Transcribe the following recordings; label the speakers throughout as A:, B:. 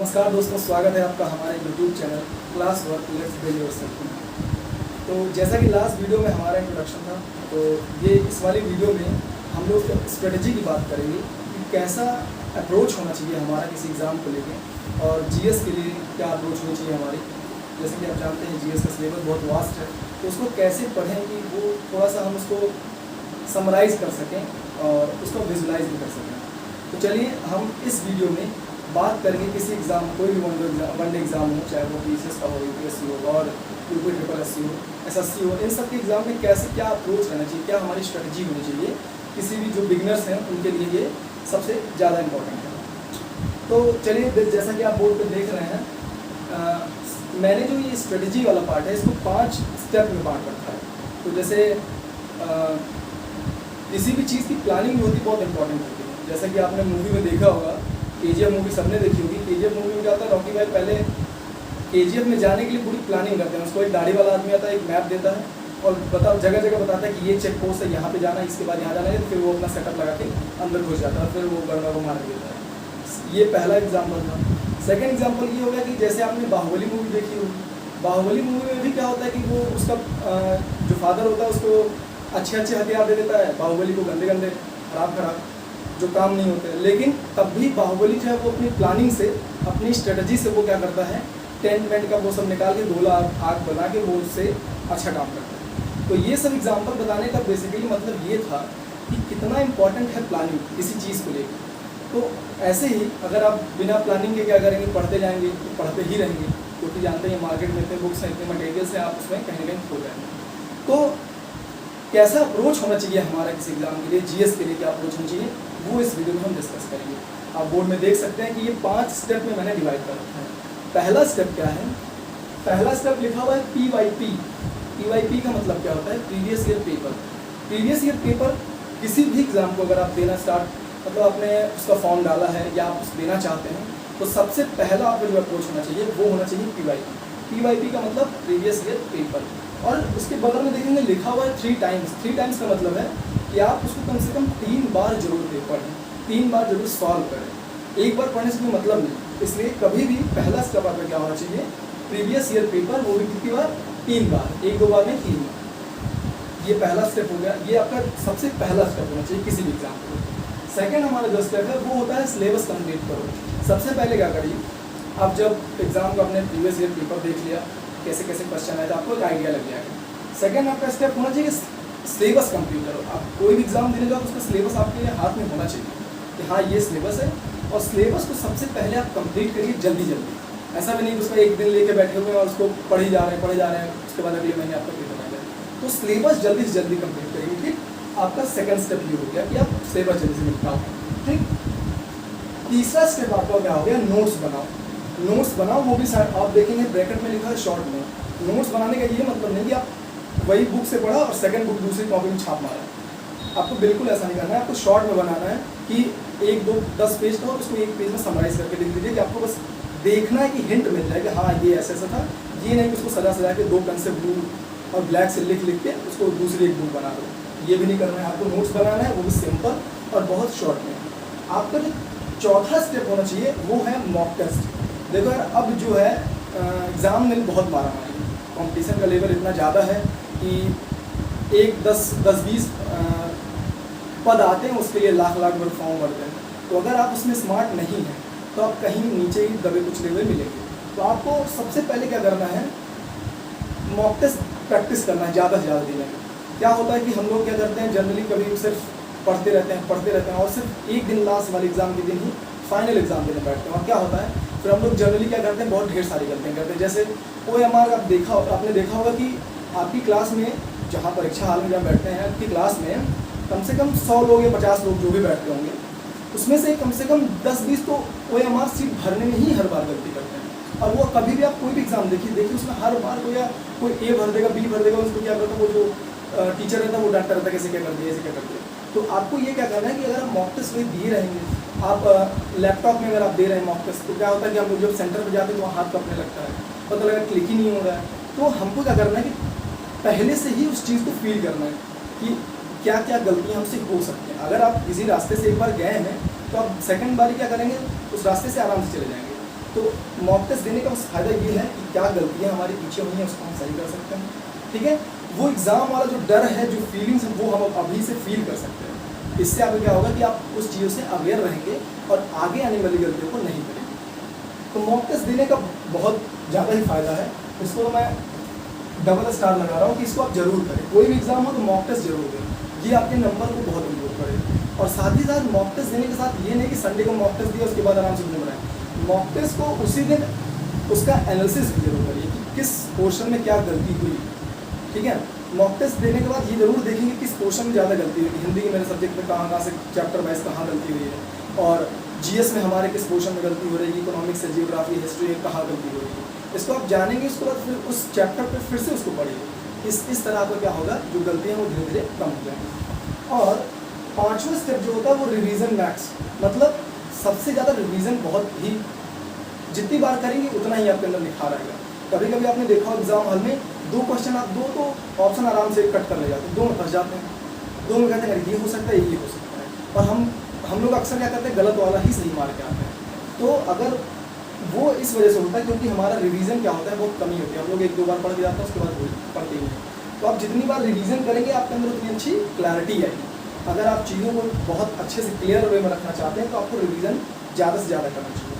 A: नमस्कार दोस्तों, स्वागत है आपका हमारे YouTube channel class work let's build yourself. तो जैसा कि लास्ट वीडियो में हमारा इंट्रोडक्शन था, तो ये इस वाली वीडियो में हम लोग स्ट्रेटजी की बात करेंगे कि कैसा अप्रोच होना चाहिए हमारा किसी एग्ज़ाम को लेके, और जीएस के लिए क्या अप्रोच होनी चाहिए हमारी। जैसे कि आप जानते हैं जीएस का सिलेबस बहुत वास्ट है, तो उसको कैसे पढ़ें कि वो थोड़ा सा हम उसको समराइज़ कर सकें और उसको विजुलाइज भी कर सकें। तो चलिए हम इस वीडियो में बात करेंगे किसी एग्ज़ाम, कोई भी वनडे एग्ज़ाम हो, चाहे वो पीसीएस का हो, यूपीएससी हो और यूपी हो, एसएससी हो, इन सब के एग्ज़ाम में कैसे क्या अप्रोच रहना चाहिए, क्या हमारी स्ट्रेटजी होनी चाहिए, किसी भी जो बिगनर्स हैं उनके लिए ये सबसे ज़्यादा इम्पोर्टेंट है। तो चलिए, जैसा कि आप बोर्ड पर देख रहे हैं, मैंने जो ये स्ट्रेटजी वाला पार्ट है इसको 5 स्टेप में बांट रखा है। तो जैसे किसी भी चीज़ की प्लानिंग होती बहुत इंपॉर्टेंट होती है। जैसा कि आपने मूवी में देखा होगा, केजीएफ मूवी सबने देखी होगी। केजीएफ मूवी में क्या होता है, रॉकी भाई पहले केजीएफ में जाने के लिए पूरी प्लानिंग करते हैं। उसको एक दाढ़ी वाला आदमी आता है, एक मैप देता है और जगह जगह बताता है कि ये चेक पोस्ट है, यहाँ पे जाना है, इसके बाद यहाँ जाना है। फिर वो अपना सेटअप लगा के अंदर घुस जाता है, फिर वो गड़बड़ को मार देता है। ये पहला एग्जाम्पल था। सेकेंड एग्जाम्पल ये हो गया कि जैसे आपने बाहुबली मूवी देखी होगी, बाहुबली मूवी में भी क्या होता है कि वो उसका जो फादर होता है उसको अच्छे अच्छे हथियार दे देता है, बाहुबली को गंदे गंदे खराब जो काम नहीं होते। लेकिन तब भी बाहुबली जो है वो अपनी प्लानिंग से, अपनी स्ट्रेटजी से वो क्या करता है, टेंट वेंट का वो सब निकाल के गोला आग बना के वो उससे अच्छा काम करता है। तो ये सब एग्जाम्पल बताने का बेसिकली मतलब ये था कि कितना इम्पोर्टेंट है प्लानिंग किसी चीज़ को लेकर। तो ऐसे ही अगर आप बिना प्लानिंग के क्या करेंगे, पढ़ते जाएंगे तो पढ़ते ही रहेंगे, क्योंकि जानते हैं मार्केट में इतने बुक्स हैं, इतने मटेरियल्स हैं, आप उसमें कहीं ना कहीं खो जाएंगे। तो कैसा अप्रोच होना चाहिए हमारा किसी एग्जाम के लिए, जीएस के लिए क्या अप्रोच होना चाहिए, वो इस वीडियो में हम डिस्कस करेंगे। आप बोर्ड में देख सकते हैं कि ये 5 स्टेप में मैंने डिवाइड कर रखा है। पहला स्टेप क्या है, पहला स्टेप लिखा हुआ है PYP। PYP का मतलब क्या होता है, previous year paper. Previous year paper किसी भी एग्जाम को अगर आप देना मतलब आपने उसका फॉर्म डाला है या आप देना चाहते हैं, तो सबसे पहला आपका जो अप्रोच होना चाहिए वो होना चाहिए PYP। PYP का मतलब प्रीवियस ईयर पेपर। और उसके बगल में देखेंगे लिखा हुआ है 3 टाइम्स। 3 टाइम्स का मतलब है कि आप उसको कम से कम 3 बार जरूर पढ़ें, 3 बार जरूर सॉल्व करें। एक बार पढ़ने से कोई मतलब नहीं। इसलिए कभी भी पहला स्टेप आपका क्या होना चाहिए, प्रीवियस ईयर पेपर, वो भी कितनी बार, 3 बार, 1-2 बार में 3 बार। ये पहला स्टेप हो गया, ये आपका सबसे पहला स्टेप होना चाहिए किसी भी एग्जाम को। सेकेंड हमारा जो स्टेप है वो होता है सिलेबस कंप्लीट करो। सबसे पहले क्या करिए, आप जब एग्जाम का अपने प्रीवियस ईयर पेपर देख लिया, कैसे कैसे क्वेश्चन आए, तो आपको एक आइडिया लग जाएगा। सेकेंड आपका स्टेप होना चाहिए सिलेबस कंप्लीट करो। आप कोई भी एग्जाम देने जाओ तो उसका सिलेबस आपके हाथ में होना चाहिए कि हाँ ये सिलेबस है, और सिलेबस को सबसे पहले आप कंप्लीट करिए जल्दी जल्दी। ऐसा भी नहीं कि उसका एक दिन लेके बैठे हुए हैं और उसको पढ़े जा रहे हैं, उसके बाद अगले महीने आपका पेपर आ जाए। तो सिलेबस जल्दी से जल्दी कंप्लीट करिए। ठीक, आपका सेकंड स्टेप ये हो गया कि आप सिलेबस जल्दी से निपटाओ। ठीक, तीसरा स्टेप आपका क्या हो गया, नोट्स बनाओ। नोट्स बनाओ, वो भी आप देखेंगे ब्रैकेट में लिखा है शॉर्ट नोट। नोट्स बनाने का ये मतलब नहीं कि आप वही बुक से पढ़ा और सेकंड बुक दूसरी कॉपी में छाप मारा। आपको बिल्कुल ऐसा नहीं करना है। आपको शॉर्ट में बनाना है कि 1-2-10 पेज का हो, उसको एक पेज में समराइज करके लिख दीजिए कि आपको बस देखना है कि हिंट मिल जाए कि हाँ ये ऐसा ऐसा था। ये नहीं कि उसको सजा के 2 पेन से ब्लू और ब्लैक से लिख के उसको दूसरी एक बुक बना दो। ये भी नहीं करना है। आपको नोट्स बनाना है, वो भी सिंपल और बहुत शॉर्ट में। आपका जो चौथा स्टेप होना चाहिए वो है मॉक टेस्ट। देखो यार, अब जो है एग्ज़ाम में बहुत मारामारी, कंपटीशन का लेवल इतना ज़्यादा है कि 10-20 पद आते हैं, उसके लिए लाख भर फॉर्म भरते हैं। तो अगर आप उसमें स्मार्ट नहीं हैं तो आप कहीं नीचे ही दबे कुचले हुए मिलेंगे। तो आपको सबसे पहले क्या करना है, मॉक टेस्ट प्रैक्टिस करना है ज़्यादा से ज़्यादा देने में। क्या होता है कि हम लोग क्या करते हैं, जनरली कभी सिर्फ पढ़ते रहते हैं और सिर्फ एक दिन लास्ट वाले एग्ज़ाम के दिन ही फाइनल एग्जाम देने बैठते हैं। और क्या होता है फिर हम लोग जनरली क्या करते हैं, बहुत ढेर सारी गलतियाँ करते हैं। जैसे OMR आपने देखा होगा कि आपकी क्लास में, जहाँ परीक्षा हाल में जहाँ बैठते हैं, आपकी क्लास में कम से कम 100 लोग या 50 लोग जो भी बैठते होंगे, उसमें से कम 10-20 तो OMR सीट भरने में ही हर बार गलती करते हैं। और वो कभी भी आप कोई भी एग्जाम देखिए उसमें हर बार कोई A भर देगा, B भर देगा, उसको क्या करता है, वो जो टीचर रहता है वो डांटता रहता है कैसे क्या कर दिया, ऐसे क्या कर दिया। तो आपको ये क्या करना है कि अगर आप मॉक टेस्ट में दिए रहेंगे, आप लैपटॉप में अगर आप दे रहे हैं मॉक टेस्ट, तो क्या होता है कि हम लोग जब सेंटर पर जाते हैं तो वहाँ हाथ कपने लगता है, पता लगा क्लिक ही नहीं हो रहा है। तो हमको क्या करना है कि पहले से ही उस चीज़ को फील करना है कि क्या क्या गलतियाँ हमसे हो सकती हैं। अगर आप किसी रास्ते से एक बार गए हैं तो आप सेकंड बार क्या करेंगे, उस रास्ते से आराम से चले जाएंगे। तो मॉक टेस्ट देने का बस फ़ायदा ये है कि क्या गलतियाँ हमारी पीछे हुई हैं उसको हम सही कर सकते हैं, ठीक है। वो एग्ज़ाम वाला जो डर है, जो फीलिंग्स है, वो हम अभी से फील कर सकते हैं। इससे आपको क्या होगा कि आप उस चीज़ों से अवेयर रहेंगे और आगे आने वाली गलतियों को नहीं करेंगे। तो मॉक टेस्ट देने का बहुत ज़्यादा ही फ़ायदा है। इसको मैं डबल स्टार लगा रहा हूँ कि इसको आप जरूर करें। कोई भी एग्ज़ाम हो तो मॉक टेस्ट जरूर दें, ये आपके नंबर को बहुत इम्प्रूव करेगा। और साथ ही साथ मॉक टेस्ट देने के साथ ये नहीं कि संडे को मॉक टेस्ट दिया उसके बाद आराम से घूम रहे हैं। मॉक टेस्ट को उसी दिन उसका एनालिसिस भी जरूर करिए कि किस पोर्शन में क्या गलती हुई, ठीक है। मॉक टेस्ट देने के बाद ये जरूर देखेंगे किस पोर्शन में ज़्यादा गलती हुई, हिंदी के मेरे सब्जेक्ट में कहाँ से चैप्टर वाइज कहाँ गलती हुई है, और जीएस में हमारे किस पोर्शन में गलती हो रही है, इकोनॉमिक्स है, जियोग्राफी, हिस्ट्री है, कहाँ गलती हो रही है। इसको आप जानेंगे, उसके बाद फिर उस चैप्टर पे फिर से उसको पढ़िए। इस तरह आपका क्या होगा, जो गलतियाँ वो धीरे धीरे कम हो जाएंगी। और पाँचवा स्टेप जो होता है वो रिवीजन मैक्स, मतलब सबसे ज़्यादा रिवीजन बहुत ही जितनी बार करेंगे उतना ही आपके अंदर निखार आएगा। कभी कभी आपने देखा हो एग्जाम हॉल में दो क्वेश्चन, आप दो तो ऑप्शन आराम से कट कर ले जाते हैं, दो में फंस जाते हैं, दो में कहते हैं ये हो सकता है, ये हो सकता है, और हम लोग अक्सर क्या करते हैं, गलत वाला ही सही मार के आते हैं। तो अगर वो इस वजह से होता है क्योंकि हमारा रिवीजन क्या होता है, बहुत कमी होती है। हम लोग एक दो बार पढ़ के जाते हैं, उसके बाद पढ़ते ही नहीं। तो आप जितनी बार रिवीजन करेंगे आपके अंदर उतनी अच्छी क्लैरिटी आएगी। अगर आप चीज़ों को बहुत अच्छे से क्लियर वे में रखना चाहते हैं तो आपको रिवीजन ज़्यादा से ज़्यादा करना चाहिए।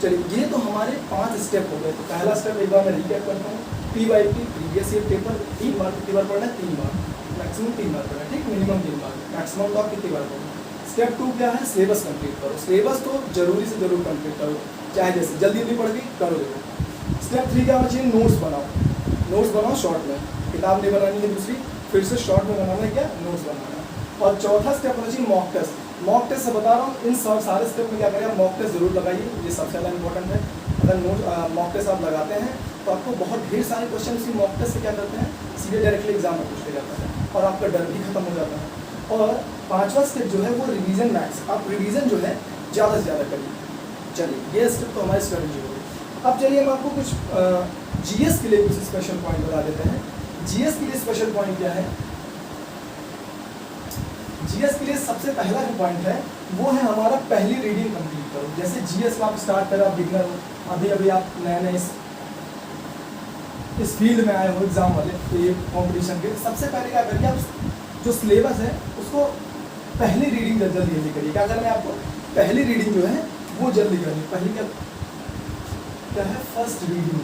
A: चलिए, ये तो हमारे 5 स्टेप हो गए। तो पहला स्टेप एक बार मैं रिकैप करता हूँ, PYP प्रीवियस ईयर पेपर 3 बार, कितनी बार पढ़ना है, 3 बार, मैक्सिमम 3 बार पढ़ना है, ठीक, मिनिमम 3 बार, मैक्सिमम तो आप कितनी बार पढ़ना। स्टेप 2 क्या है, सिलेबस कंप्लीट करो। सिलेबस तो जरूरी से जरूर कंप्लीट करो, चाहे जैसे जल्दी पढ़ के करो देखो। स्टेप 3 क्या होना चाहिए, नोट्स बनाओ। नोट्स बनाओ शॉर्ट में, किताब नहीं बनानी है दूसरी, फिर से शॉर्ट में बनाना है, क्या, नोट्स बनाना है। और चौथा स्टेप होना चाहिए मॉक टेस्ट। मॉक टेस्ट से बता रहा हूँ, इन सारे स्टेप में क्या करें, आप मॉक टेस्ट जरूर लगाइए, ये सबसे ज़्यादा इंपॉर्टेंट है। अगर मॉक टेस्ट आप लगाते हैं तो आपको बहुत ढेर सारे क्वेश्चन इसी मॉक टेस्ट से क्या करते हैं, सीधे डायरेक्टली एग्जाम में पूछ लिया जाता है और आपका डर भी खत्म हो जाता है। और पांचवा स्टेप जो है वो रिवीजन मैक्स, आप रिवीजन जो है ज़्यादा से ज़्यादा करिए। चलिए, ये स्टेप तो हमारी स्ट्रेटजी हो गई। अब चलिए हम आपको कुछ जीएस के लिए कुछ स्पेशल पॉइंट बता देते हैं। जीएस के लिए स्पेशल पॉइंट क्या है, जीएस के लिए सबसे पहला जो पॉइंट है वो है हमारा पहली रीडिंग कंप्लीट करो। जैसे जीएस का आप स्टार्ट करो, आप बिगनर हो, अभी आप नए इस फील्ड में आए हो एग्जाम वाले, तो ये कॉम्पिटिशन के सबसे पहले क्या करिए, आप जो सिलेबस है उसको पहली रीडिंग जल्दी जल्दी करिए। क्या करना है आपको, पहली रीडिंग जो है वो जल्दी करनी। पहली क्या है, फर्स्ट रीडिंग।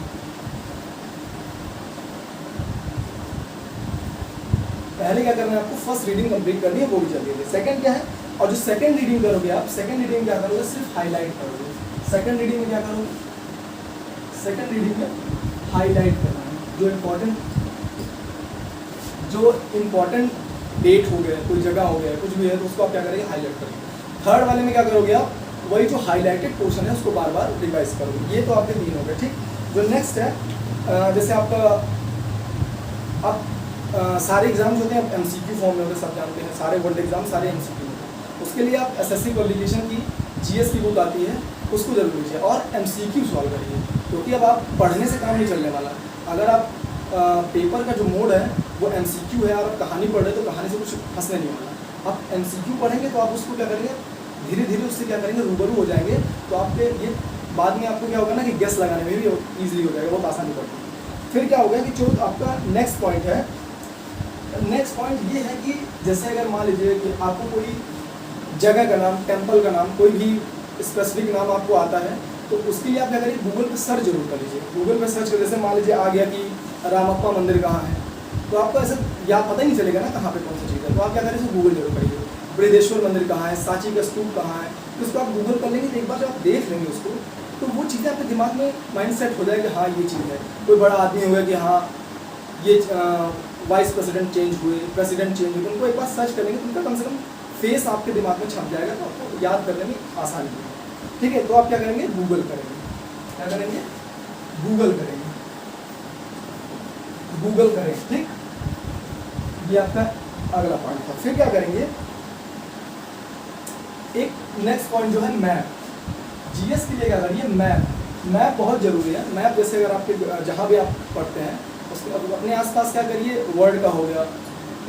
A: पहले क्या करना है आपको, फर्स्ट रीडिंग कंप्लीट करनी है, वो भी जल्दी जल्दी। सेकंड क्या है, और जो सेकंड रीडिंग करोगे आप, सेकंड रीडिंग क्या करोगे, सिर्फ हाईलाइट करोगे। सेकंड रीडिंग में क्या करोगे, सेकंड रीडिंग में हाईलाइट करना है, जो इम्पोर्टेंट डेट हो गया, कोई जगह हो गया, कुछ भी है, तो उसको आप क्या करेंगे, हाईलाइट करेंगे। थर्ड वाले में क्या करोगे आप, वही जो हाईलाइटेड पोर्शन है उसको बार बार रिवाइज करोगे। ये तो आपके 3 हो गए, ठीक। जो नेक्स्ट है, जैसे आपका अब सारे एग्जाम्स होते हैं एमसीक्यू फॉर्म में होते हैं, सब जानते हैं, सारे वर्ल्ड एग्जाम सारे एमसीक्यू होते हैं। उसके लिए आप एसएससी पब्लिकेशन की जीएस की बुक आती है, उसको जरूर लीजिए और एमसीक्यू सॉल्व करिए, क्योंकि अब आप पढ़ने से काम नहीं चलने वाला। अगर आप पेपर का जो मोड है वो एमसीक्यू है, अगर आप कहानी पढ़ रहे तो कहानी से कुछ फंसने नहीं वाला। आप एमसीक्यू पढ़ेंगे तो आप उसको क्या करेंगे, धीरे धीरे उससे क्या करेंगे, रूबरू हो जाएंगे। तो आपके ये बाद में आपको क्या होगा ना कि गेस लगाने में भी ईजिली हो जाएगा, बहुत आसानी पड़ेगी। फिर क्या होगा कि जो आपका नेक्स्ट पॉइंट है, नेक्स्ट पॉइंट ये है कि जैसे अगर मान लीजिए कि आपको कोई जगह का नाम, टेम्पल का नाम, कोई भी स्पेसिफिक नाम आपको आता है, तो उसके लिए आप क्या करिए, गूगल पे सर्च जरूर कर लीजिए। गूगल पे सर्च कर, जैसे मान लीजिए आ गया कि रामप्पा मंदिर कहाँ है, तो आपको ऐसे या पता ही नहीं चलेगा ना कहाँ पे कौन सी चीज़ है, तो आप क्या करें, गूगल जरूर करिए। बृहदेश्वर मंदिर कहाँ है, सांची का स्तूप कहाँ है, तो उसको आप गूगल कर लेंगे। तो एक बार जब आप देख लेंगे उसको, तो वो चीज़ें आपके दिमाग में माइंड सेट हो जाएगी, हाँ ये चीज़ है। कोई बड़ा आदमी होगा कि हाँ ये वाइस प्रेसिडेंट चेंज हुए, प्रेसिडेंट चेंज हुए, उनको एक बार सर्च करेंगे तो उनका कम से कम फेस आपके दिमाग में छप जाएगा, तो आपको याद करने में आसानी होगी, ठीक है। तो आप क्या करेंगे, गूगल करेंगे। क्या करेंगे, गूगल करेंगे, गूगल करेंगे, ठीक। ये आपका अगला पॉइंट था। फिर क्या करेंगे, एक नेक्स्ट पॉइंट जो है मैप। जीएस के लिए क्या करिए, मैप बहुत जरूरी है। मैप जैसे अगर आपके जहाँ भी आप पढ़ते हैं उसके अपने आसपास क्या करिए, वर्ल्ड का हो गया,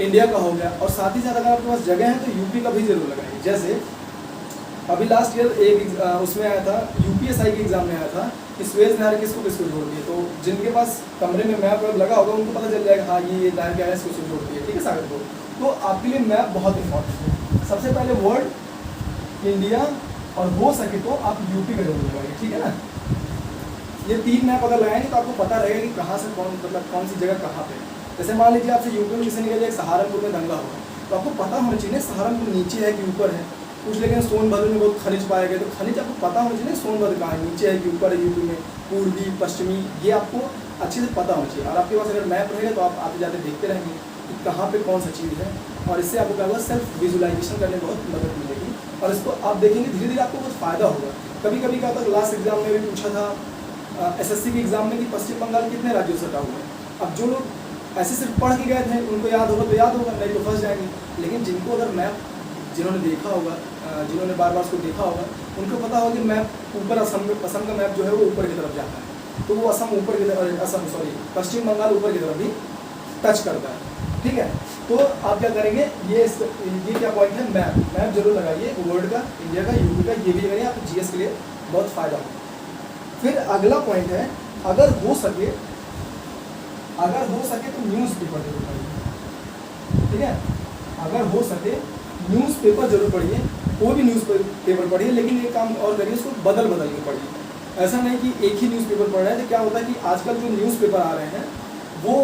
A: इंडिया का हो गया, और साथ ही साथ अगर आपके पास जगह है तो यूपी का भी जरूर लगाइए। जैसे अभी लास्ट ईयर एक उसमें आया था, यूपीएसआई के एग्जाम में आया था कि स्वेज नहर किसको किसको जोड़ती है। तो जिनके पास कमरे में मैप वेप लगा होगा उनको पता चल जाएगा हाँ ये नहर क्या है, इसको इसको जोड़ती है। ठीक है सागर को। तो आपके लिए मैप बहुत इंपॉर्टेंट है। सबसे पहले वर्ल्ड, इंडिया और हो सके तो आप यूपी का जरूर लगाइए। ठीक है ना। ये 3 मैप अगर लगाएंगे तो आपको पता रहेगा कि कहाँ से कौन सी जगह कहाँ पे। जैसे मान लीजिए आपसे यूपी में किसी ने कहा सहारनपुर में दंगा हुआ, तो आपको पता होना चाहिए सहारनपुर नीचे है कि ऊपर है। कुछ लेकिन सोनभद्र में बहुत खनिज पाए गए, तो खनिज आपको पता होना चाहिए सोनभद्र कहाँ है, नीचे है कि ऊपर है यूपी में, पूर्वी पश्चिमी, ये आपको अच्छे से पता होना चाहिए। और आपके पास अगर मैप रहेगा तो आप आते जाते देखते रहेंगे कि कहाँ पे कौन सा चीज़ है, और इससे आपको क्या होगा सेल्फ विजुलाइजेशन करने में बहुत मदद मिलेगी। और इसको आप देखेंगे धीरे धीरे आपको बहुत फायदा होगा। कभी कभी क्या होता है, लास्ट एग्जाम में भी पूछा था SSC के एग्जाम में कि पश्चिम बंगाल कितने राज्यों से सटा हुआ है। अब जो लोग ऐसे सिर्फ पढ़ के गए थे उनको याद होगा तो याद होगा, नहीं तो फंस जाएंगे। लेकिन जिनको अगर मैप जिन्होंने देखा होगा, जिन्होंने बार बार उसको देखा होगा, उनको पता होगा कि मैप ऊपर असम का मैप जो है वो ऊपर की तरफ जाता है, तो वो असम ऊपर की तरफ पश्चिम बंगाल ऊपर की तरफ भी टच करता है। ठीक है। तो आप क्या करेंगे, ये क्या पॉइंट है, मैप जरूर लगाइए, वर्ल्ड का, इंडिया का, यूपी का, ये भी लगाइए, आपको GS के लिए बहुत फायदा होगा। फिर अगला पॉइंट है, अगर हो सके तो न्यूज़पेपर जरूर पढ़िए। ठीक है। अगर हो सके न्यूज़पेपर जरूर पढ़िए, कोई भी न्यूज़पेपर पढ़िए, लेकिन एक काम और करिए, उसको बदल के पढ़िए। ऐसा नहीं कि एक ही न्यूज़पेपर पढ़ रहे हैं। तो क्या होता है कि आजकल जो न्यूज़पेपर आ रहे हैं वो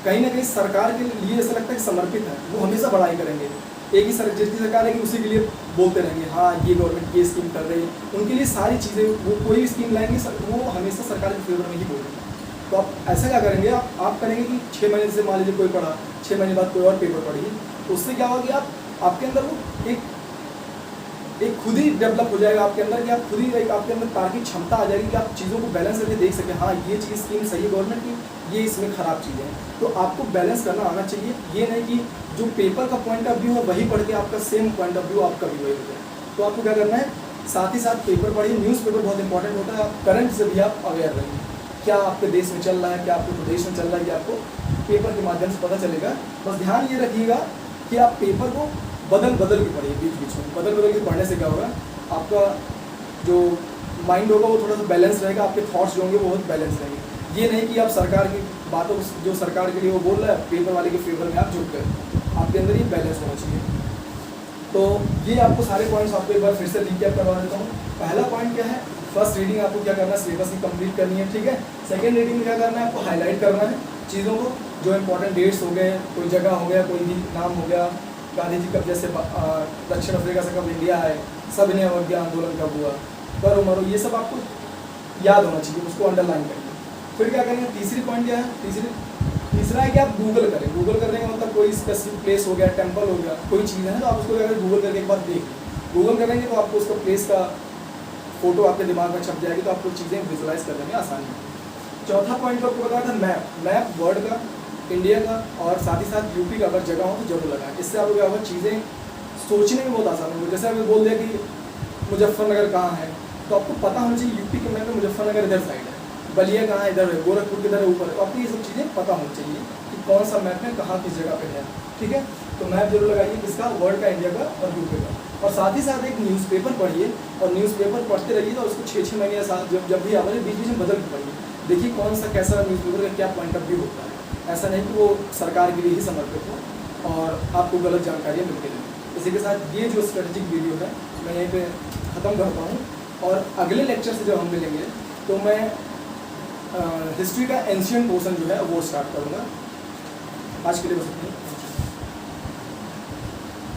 A: कहीं ना कहीं सरकार के लिए ऐसा लगता है कि समर्पित है, वो हमेशा बड़ाई करेंगे। एक ही जिसकी सरकार है कि उसी के लिए बोलते रहेंगे, हाँ ये गवर्नमेंट ये स्कीम कर रही है, उनके लिए सारी चीज़ें, वो कोई भी स्कीम लाएंगे वो हमेशा सरकार के फेवर में ही बोलेंगे। तो आप ऐसा क्या करेंगे, आप करेंगे कि 6 महीने से मान लीजिए कोई पढ़ा, 6 महीने बाद कोई और पेपर पढ़िए, तो उससे क्या होगा कि आपके अंदर वो एक खुद ही डेवलप हो जाएगा आपके अंदर, कि आप खुद ही आपके अंदर तार्किक क्षमता आ जाएगी कि आप चीज़ों को बैलेंस करके देख सकें, हाँ ये चीज़ स्कीम सही है गवर्नमेंट की, ये इसमें ख़राब चीज़ें हैं। तो आपको बैलेंस करना आना चाहिए। ये नहीं कि जो पेपर का पॉइंट ऑफ व्यू है वही पढ़ के आपका सेम पॉइंट ऑफ व्यू आपका भी वही हो जाए। तो आपको क्या करना है, साथ ही साथ पेपर पढ़िए। न्यूज़पेपर बहुत इंपॉर्टेंट होता है। आप करंट से भी आप अवेयर रहेंगे, क्या आपके देश में चल रहा है, क्या आपके प्रदेश में चल रहा है, ये आपको पेपर के माध्यम से पता चलेगा। बस ध्यान ये रखिएगा कि आप पेपर को बदल के पढ़िए, बीच में बदल के पढ़ने से क्या होगा, आपका जो माइंड होगा वो थोड़ा सा बैलेंस रहेगा, आपके थॉट्स जो होंगे वो बहुत बैलेंस रहेंगे। ये नहीं कि आप सरकार की बातों, जो सरकार के लिए वो बोल रहा है, पेपर वाले के फेवर में आप झुक गए। आपके अंदर ये बैलेंस होना चाहिए। तो ये आपको सारे पॉइंट्स आपको एक बार फिर से रिकैप करवा देता हूँ। पहला पॉइंट क्या है, फर्स्ट रीडिंग आपको क्या करना है, सिलेबस की कंप्लीट करनी है। ठीक है। सेकेंड रीडिंग में क्या करना है, आपको हाईलाइट करना है चीज़ों को, जो इंपॉर्टेंट डेट्स हो गए, कोई जगह हो गया, कोई भी नाम हो गया, गांधी जी कब जैसे दक्षिण अफ्रीका से कब इंडिया आए, सविनय अवज्ञा आंदोलन कब हुआ, करो मरो, ये सब आपको याद होना चाहिए, उसको अंडरलाइन करिए। फिर क्या करेंगे, तीसरी पॉइंट क्या है, तीसरा है कि आप गूगल करें। गूगल करने का मतलब कोई स्पेसिफिक प्लेस हो गया, टेम्पल हो गया, कोई चीज़ है तो आप उसको अगर गूगल करके एक बार देख गूगल करेंगे तो आपको उसका प्लेस का फोटो आपके दिमाग में छप जाएगी, तो आपको चीज़ें विजुलाइज करने में आसानी है। चौथा पॉइंट आपको बताया था मैप वर्ल्ड का, इंडिया का और साथ ही साथ यूपी का अगर जगह हो तो जरूर लगाएं। इससे आपको क्या होगा, चीज़ें सोचने में बहुत आसान होगी। जैसे अभी बोल दिया कि मुजफ्फरनगर कहाँ है, तो आपको पता होना चाहिए यूपी के मैप में मुजफ्फरनगर इधर साइड है, बलिया कहाँ इधर है, गोरखपुर किधर है ऊपर है। तो आपको ये सब चीज़ें पता होनी चाहिए कि कौन सा मैप में कहाँ किस जगह पे है। ठीक है। तो मैप जरूर लगाइए, किसका, वर्ल्ड का, इंडिया का और यूपी का। और साथ ही साथ एक न्यूज़पेपर पढ़िए, और न्यूज़पेपर पढ़ते रहिए तो उसको 6-6 महीने या साथ जब भी आवाज़ बीच में बदल के पढ़िए। देखिए कौन सा कैसा न्यूज़पेपर का क्या पॉइंट ऑफ व्यू होता है। ऐसा नहीं कि वो सरकार के लिए ही समर्पित हो और आपको गलत जानकारियाँ मिलती रहें। इसी के साथ ये जो स्ट्रेटेजिक वीडियो है मैं यहीं पे ख़त्म करता हूँ, और अगले लेक्चर से जब हम मिलेंगे तो मैं हिस्ट्री का एंशिएंट पोर्शन जो है वो स्टार्ट करूँगा। आज के लिए बस इतना ही।